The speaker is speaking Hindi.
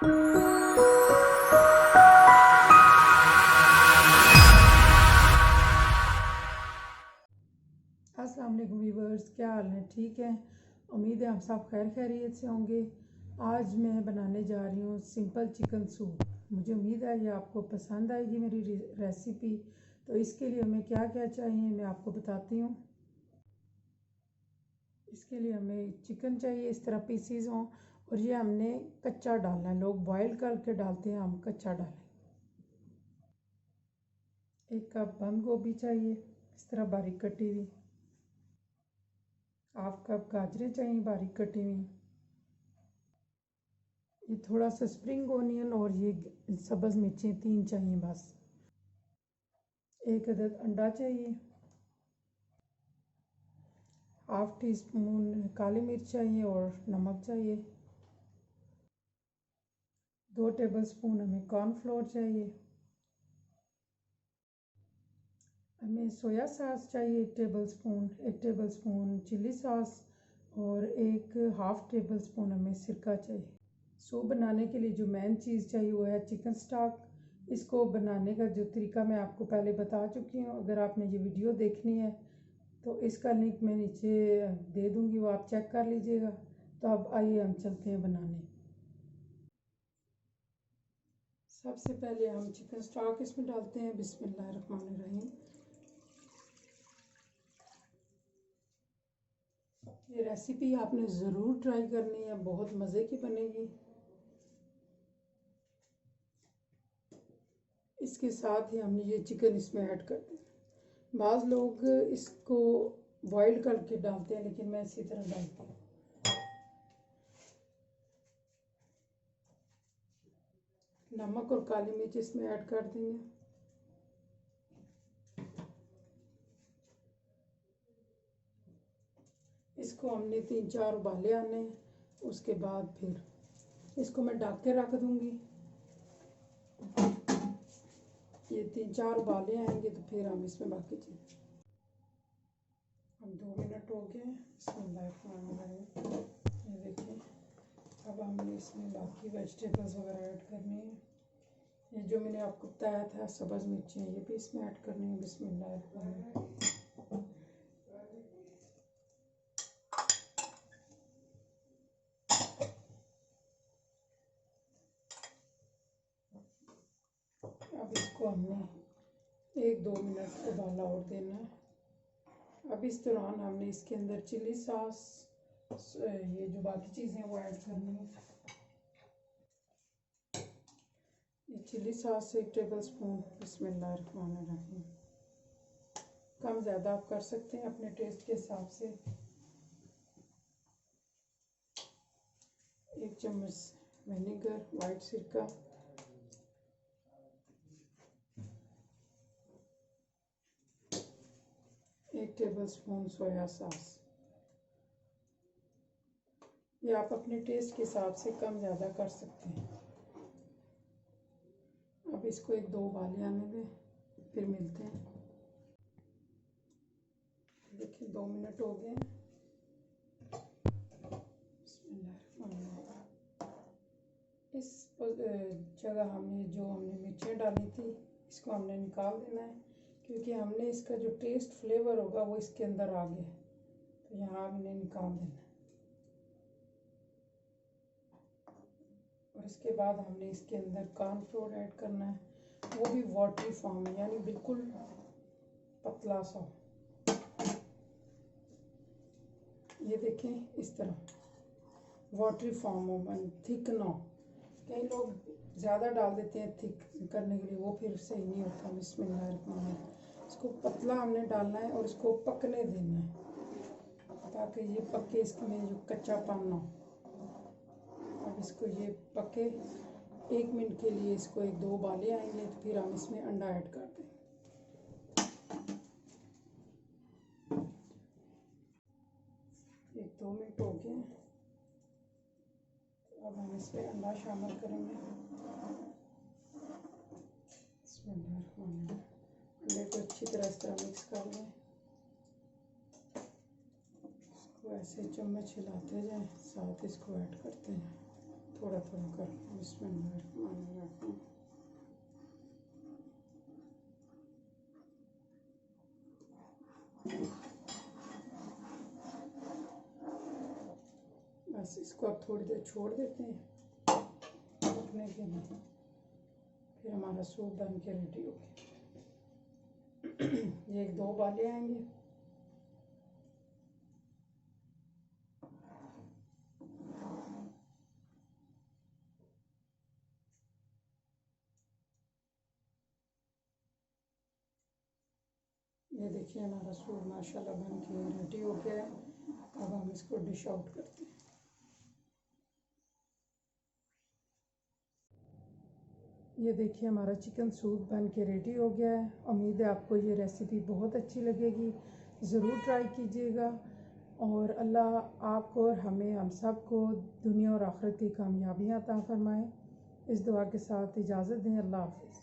अस्सलाम वालेकुम व्यूवर्स, क्या हाल है? ठीक है, उम्मीद है हम सब खैर खैरियत से होंगे। आज मैं बनाने जा रही हूँ सिंपल चिकन सूप। मुझे उम्मीद है ये आपको पसंद आएगी मेरी रेसिपी। तो इसके लिए हमें क्या क्या चाहिए मैं आपको बताती हूँ। इसके लिए हमें चिकन चाहिए, इस तरह पीसीज हों, और ये हमने कच्चा डालना है। लोग बॉयल करके डालते हैं, हम कच्चा डालें। 1 कप बंद गोभी चाहिए, इस तरह बारीक कटी हुई। 1/2 कप गाजरें चाहिए बारीक कटी हुई। ये थोड़ा सा स्प्रिंग ओनियन और ये सब्ज़ मिर्चें 3 चाहिए बस। 1 अदद अंडा चाहिए। 1/2 टीस्पून काली मिर्च चाहिए और नमक चाहिए। 2 टेबलस्पून हमें कॉर्नफ्लोर चाहिए। हमें सोया सॉस चाहिए 1 टेबलस्पून, 1 टेबलस्पून चिली सॉस और 1/2 टेबलस्पून हमें सिरका चाहिए। सूप बनाने के लिए जो मेन चीज़ चाहिए वो है चिकन स्टॉक। इसको बनाने का जो तरीका मैं आपको पहले बता चुकी हूँ। अगर आपने ये वीडियो देखनी है तो इसका लिंक मैं नीचे दे दूँगी, वो आप चेक कर लीजिएगा। तो अब आइए हम चलते हैं बनाने। सबसे पहले हम चिकन स्टॉक इसमें डालते हैं। बिस्मिल्लाहिर्रहमानिर्रहीम। ये रेसिपी आपने ज़रूर ट्राई करनी है, बहुत मज़े की बनेगी। इसके साथ ही हमने ये चिकन इसमें ऐड कर दिया। बाज़ लोग इसको बॉयल करके डालते हैं, लेकिन मैं इसी तरह डालती हूँ। नमक और काली मिर्च इसमें ऐड कर देंगे। इसको हमने 3-4 उबाले आने हैं। उसके बाद फिर इसको मैं ढक के रख दूंगी। ये 3-4 उबाले आएंगे तो फिर हम इसमें बाकी चीज़। अब 2 मिनट हो गए। ये देखिए, अब हमने इसमें बाकी वेजिटेबल्स वगैरह ऐड करनी है। ये जो मैंने आपको बताया था सब्ज़ मिर्चें, ये भी इसमें ऐड करनी है। बिस्मिल्लाह। अब इसको हमने 1-2 मिनट उबाला और देना है। अब इस दौरान हमने इसके अंदर चिली सॉस, ये जो बाकी चीज़ें वो ऐड करनी है। ये चिली सॉस 1 टेबलस्पून। बिस्मिल्लाहिर्रहमानिर्रहीम। कम ज़्यादा आप कर सकते हैं अपने टेस्ट के हिसाब से। 1 चम्मच विनेगर, वाइट सिरका, 1 टेबलस्पून सोया सॉस। ये आप अपने टेस्ट के हिसाब से कम ज़्यादा कर सकते हैं। अब इसको 1-2 उबाले आने दें, फिर मिलते हैं। देखिए 2 मिनट हो गए। इस जगह हमने मिर्चें डाली थी, इसको हमने निकाल देना है, क्योंकि हमने इसका जो टेस्ट फ्लेवर होगा वो इसके अंदर आ गया। तो यहाँ हमने निकाल देना है। और इसके बाद हमने इसके अंदर कॉर्नफ्लोर ऐड करना है, वो भी वाटरी फॉर्म में, यानी बिल्कुल पतला सा। ये देखें इस तरह वाटरी फॉर्म हो, थिक ना हो। कई लोग ज़्यादा डाल देते हैं थिक करने के लिए, वो फिर सही नहीं होता। बिस्मिल्लाह। इसको पतला हमने डालना है और इसको पकने देना है, ताकि ये पके, इसमें जो कच्चापन ना हो। अब इसको ये पके 1 मिनट के लिए, इसको 1-2 उबाले आएंगे तो फिर हम इसमें अंडा ऐड कर दें। 1-2 मिनट हो गए। अब हम इसमें अंडा शामिल करेंगे। अंडे को अच्छी तरह इस तरह मिक्स कर लें। इसको ऐसे चम्मच हिलाते जाएं, साथ इसको ऐड करते हैं। थोड़ा थोड़ा कर लो। बिस्मिल्लाहिर्रहमानिर्रहीम। बस इसको अब थोड़ी देर छोड़ देते हैं पकने के लिए, फिर हमारा सूप बन के रेडी हो गया। ये 1-2 उबाले आएंगे। ये देखिए हमारा सूप माशाल्लाह बन के रेडी हो गया है। अब हम इसको डिश आउट करते हैं। ये देखिए हमारा चिकन सूप बन के रेडी हो गया है। उम्मीद है आपको ये रेसिपी बहुत अच्छी लगेगी, ज़रूर ट्राई कीजिएगा। और अल्लाह आपको और हमें हम सब को दुनिया और आखिरत की कामयाबियाँ अता फरमाएँ। इस दुआ के साथ इजाज़त दें। अल्लाह हाफ़िज़।